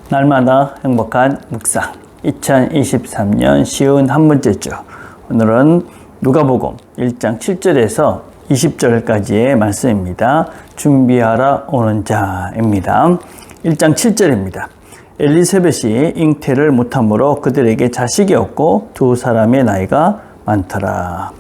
날마다 행복한 묵상 2023년 쉬운 한 번째 주 오늘은 누가복음 1장 7절에서 20절까지의 말씀입니다. 준비하라 오는 자입니다. 1장 7절입니다. 엘리사벳이 잉태를 못함으로 그들에게 자식이 없고 두 사람의 나이가 많더라.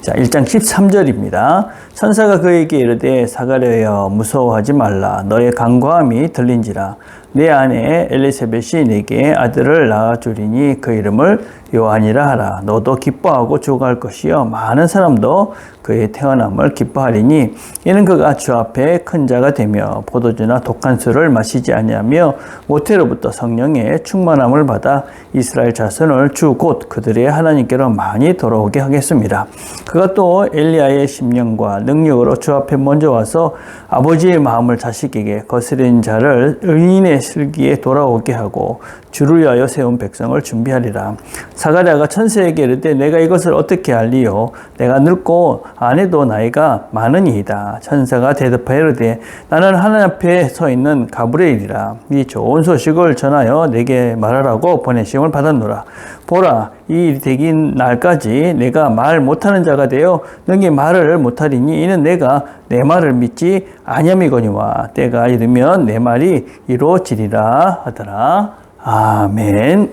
자, 1장 13절입니다. 천사가 그에게 이르되 사가랴여 무서워하지 말라. 너의 간구함이 들린지라. 내 아내 엘리사벳이 내게 아들을 낳아주리니 그 이름을 요한이라 하라. 너도 기뻐하고 주목할 것이요 많은 사람도 그의 태어남을 기뻐하리니 이는 그가 주 앞에 큰 자가 되며 포도주나 독한 술을 마시지 아니하며 모태로부터 성령의 충만함을 받아 이스라엘 자손을 주 곧 그들의 하나님께로 많이 돌아오게 하겠습니다. 그가 또 엘리야의 심령과 능력으로 주 앞에 먼저 와서 아버지의 마음을 자식에게 거스린 자를 의인의 슬기에 돌아오게 하고 주를 위하여 세운 백성을 준비하리라. 사가랴가 천사에게 이르되 내가 이것을 어떻게 알리요? 내가 늙고 아내도 나이가 많으니이다. 천사가 대답하여 이르되 나는 하나님 앞에 서 있는 가브리엘이라. 이 좋은 소식을 전하여 내게 말하라고 보내심을 받았노라. 보라, 이 일이 되긴 날까지 내가 말 못하는 자가 되어 능히 말을 못하리니 이는 내가 내 말을 믿지 아니함이거니와 때가 이르면 내 말이 이루어지리라 하더라. 아멘.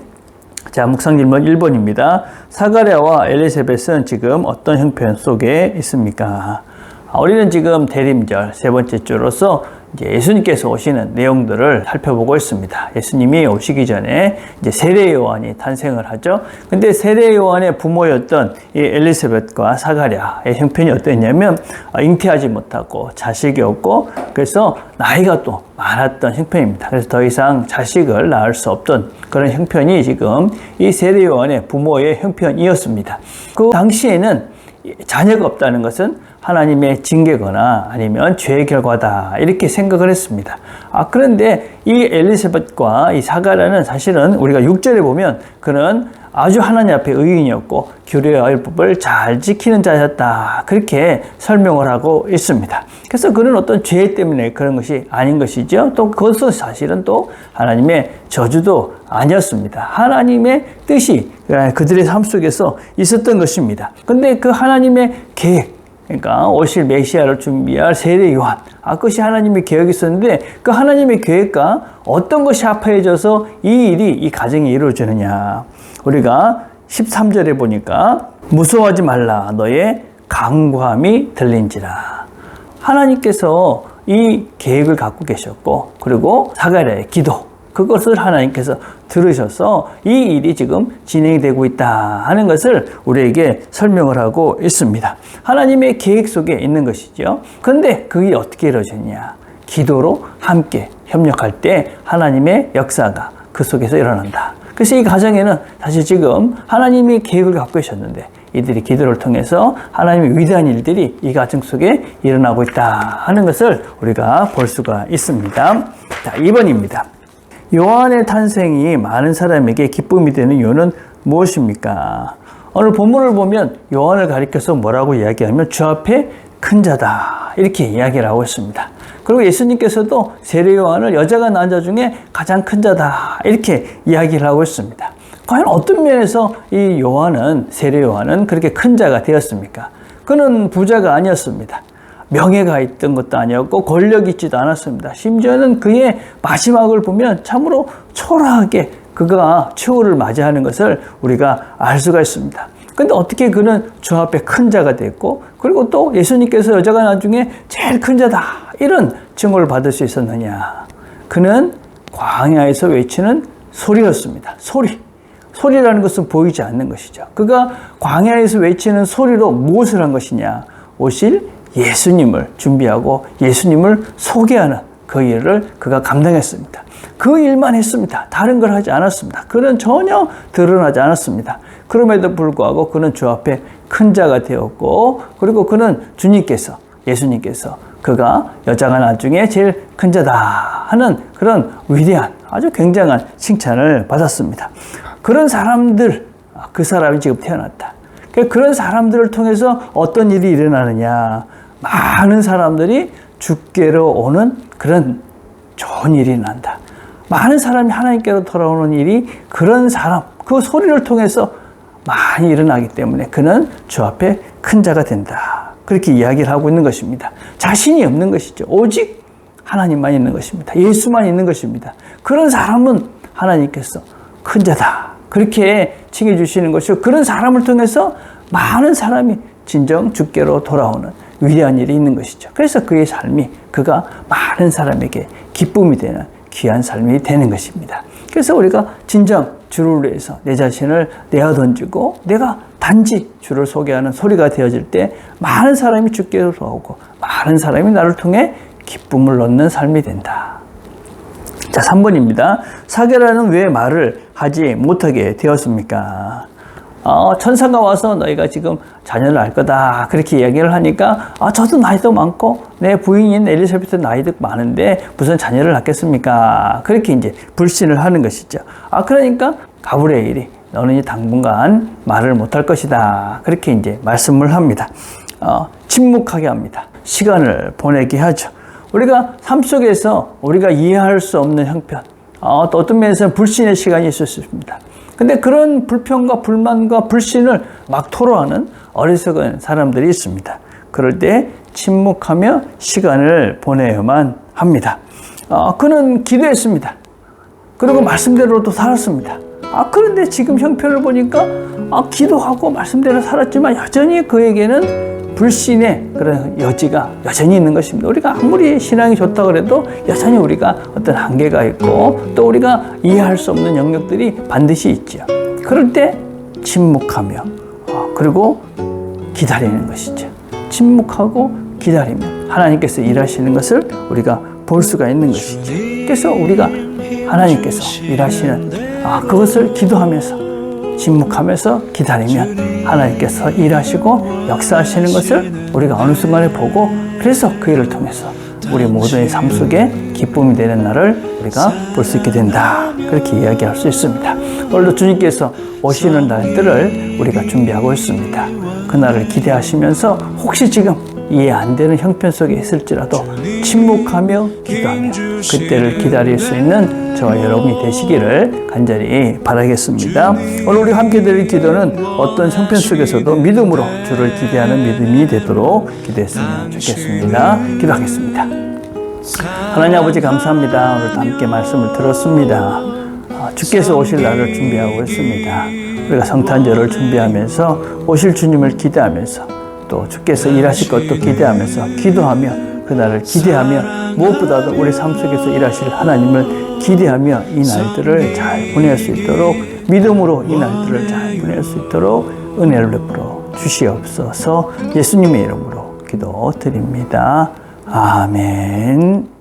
자, 묵상 질문 1번입니다. 사가랴와 엘리사벳은 지금 어떤 형편 속에 있습니까? 우리는 지금 대림절 세 번째 주로서 이제 예수님께서 오시는 내용들을 살펴보고 있습니다. 예수님이 오시기 전에 이제 세례 요한이 탄생을 하죠. 근데 세례 요한의 부모였던 이 엘리사벳과 사가랴의 형편이 어땠냐면 잉태하지 못하고 자식이 없고 그래서 나이가 또 많았던 형편입니다. 그래서 더 이상 자식을 낳을 수 없던 그런 형편이 지금 이 세례 요한의 부모의 형편이었습니다. 그 당시에는 자녀가 없다는 것은 하나님의 징계거나 아니면 죄의 결과다 이렇게 생각을 했습니다. 그런데 이 엘리사벳과 이 사가랴는 사실은 우리가 6절에 보면 그는 아주 하나님 앞에 의인이었고 규례와 율법을 잘 지키는 자였다 그렇게 설명을 하고 있습니다. 그래서 그는 어떤 죄 때문에 그런 것이 아닌 것이죠. 또 그것은 사실은 또 하나님의 저주도 아니었습니다. 하나님의 뜻이 그들의 삶 속에서 있었던 것입니다. 근데 그 하나님의 계획, 그러니까 오실 메시아를 준비할 세례 요한, 그것이 하나님의 계획이 있었는데 그 하나님의 계획과 어떤 것이 합해져서 이 일이 이 가정이 이루어지느냐. 우리가 13절에 보니까 무서워하지 말라 너의 간구함이 들린지라. 하나님께서 이 계획을 갖고 계셨고 그리고 사가랴의 기도 그것을 하나님께서 들으셔서 이 일이 지금 진행이 되고 있다 하는 것을 우리에게 설명을 하고 있습니다. 하나님의 계획 속에 있는 것이죠. 그런데 그게 어떻게 이루어지냐. 기도로 함께 협력할 때 하나님의 역사가 그 속에서 일어난다. 그래서 이 가정에는 사실 지금 하나님이 계획을 갖고 계셨는데 이들이 기도를 통해서 하나님의 위대한 일들이 이 가정 속에 일어나고 있다 하는 것을 우리가 볼 수가 있습니다. 자, 2번입니다. 요한의 탄생이 많은 사람에게 기쁨이 되는 이유는 무엇입니까? 오늘 본문을 보면 요한을 가리켜서 뭐라고 이야기하면 주 앞에 큰 자다 이렇게 이야기를 하고 있습니다. 그리고 예수님께서도 세례 요한을 여자가 낳은 자 중에 가장 큰 자다 이렇게 이야기를 하고 있습니다. 과연 어떤 면에서 이 요한은 세례 요한은 그렇게 큰 자가 되었습니까? 그는 부자가 아니었습니다. 명예가 있던 것도 아니었고 권력이 있지도 않았습니다. 심지어는 그의 마지막을 보면 참으로 초라하게 그가 최후를 맞이하는 것을 우리가 알 수가 있습니다. 그런데 어떻게 그는 주 앞에 큰 자가 됐고 그리고 또 예수님께서 여자가 나중에 제일 큰 자다 이런 칭호를 받을 수 있었느냐. 그는 광야에서 외치는 소리였습니다. 소리라는 것은 보이지 않는 것이죠. 그가 광야에서 외치는 소리로 무엇을 한 것이냐. 오실 예수님을 준비하고 예수님을 소개하는 그 일을 그가 감당했습니다. 그 일만 했습니다. 다른 걸 하지 않았습니다. 그는 전혀 드러나지 않았습니다. 그럼에도 불구하고 그는 주 앞에 큰 자가 되었고 그리고 그는 주님께서 예수님께서 그가 여자가 나중에 제일 큰 자다 하는 그런 위대한 아주 굉장한 칭찬을 받았습니다. 그런 사람들, 그 사람이 지금 태어났다. 그런 사람들을 통해서 어떤 일이 일어나느냐. 많은 사람들이 주께로 오는 그런 좋은 일이 난다. 많은 사람이 하나님께로 돌아오는 일이 그런 사람, 그 소리를 통해서 많이 일어나기 때문에 그는 주 앞에 큰 자가 된다. 그렇게 이야기를 하고 있는 것입니다. 자신이 없는 것이죠. 오직 하나님만 있는 것입니다. 예수만 있는 것입니다. 그런 사람은 하나님께서 큰 자다. 그렇게 칭해 주시는 것이고, 그런 사람을 통해서 많은 사람이 진정 주께로 돌아오는 위대한 일이 있는 것이죠. 그래서 그의 삶이, 그가 많은 사람에게 기쁨이 되는 귀한 삶이 되는 것입니다. 그래서 우리가 진정 주를 위해서 내 자신을 내어던지고 내가 단지 주를 소개하는 소리가 되어질 때 많은 사람이 주께로 돌아오고 많은 사람이 나를 통해 기쁨을 얻는 삶이 된다. 자, 3번입니다. 사개라는 왜 말을 하지 못하게 되었습니까? 천사가 와서 너희가 지금 자녀를 알 거다. 그렇게 이야기를 하니까, 저도 나이도 많고, 내 부인인 엘리사벳도 나이도 많은데, 무슨 자녀를 낳겠습니까? 그렇게 이제 불신을 하는 것이죠. 그러니까, 가브리엘이 너는 당분간 말을 못할 것이다. 그렇게 이제 말씀을 합니다. 침묵하게 합니다. 시간을 보내게 하죠. 우리가 삶 속에서 우리가 이해할 수 없는 형편, 또 어떤 면에서는 불신의 시간이 있을 수 있습니다. 근데 그런 불평과 불만과 불신을 막 토로하는 어리석은 사람들이 있습니다. 그럴 때 침묵하며 시간을 보내야만 합니다. 그는 기도했습니다. 그리고 말씀대로도 살았습니다. 그런데 지금 형편을 보니까 기도하고 말씀대로 살았지만 여전히 그에게는 불신의 그런 여지가 여전히 있는 것입니다. 우리가 아무리 신앙이 좋다고 해도 여전히 우리가 어떤 한계가 있고 또 우리가 이해할 수 없는 영역들이 반드시 있죠. 그럴 때 침묵하며 그리고 기다리는 것이죠. 침묵하고 기다리면 하나님께서 일하시는 것을 우리가 볼 수가 있는 것이죠. 그래서 우리가 하나님께서 일하시는 그것을 기도하면서 침묵하면서 기다리면 하나님께서 일하시고 역사하시는 것을 우리가 어느 순간에 보고, 그래서 그 일을 통해서 우리 모두의 삶 속에 기쁨이 되는 날을 우리가 볼 수 있게 된다. 그렇게 이야기할 수 있습니다. 오늘도 주님께서 오시는 날들을 우리가 준비하고 있습니다. 그날을 기대하시면서 혹시 지금 이해 안 되는 형편 속에 있을지라도 침묵하며 기도하며 그때를 기다릴 수 있는 저와 여러분이 되시기를 간절히 바라겠습니다. 오늘 우리 함께 드릴 기도는 어떤 형편 속에서도 믿음으로 주를 기대하는 믿음이 되도록 기도했으면 좋겠습니다. 기도하겠습니다. 하나님 아버지 감사합니다. 오늘도 함께 말씀을 들었습니다. 주께서 오실 날을 준비하고 있습니다. 우리가 성탄절을 준비하면서 오실 주님을 기대하면서 또 주께서 일하실 것도 기대하면서 기도하며 그날을 기대하며 무엇보다도 우리 삶 속에서 일하실 하나님을 기대하며 이 날들을 잘 보낼 수 있도록 믿음으로 이 날들을 잘 보낼 수 있도록 은혜를 베풀어 주시옵소서. 예수님의 이름으로 기도드립니다. 아멘.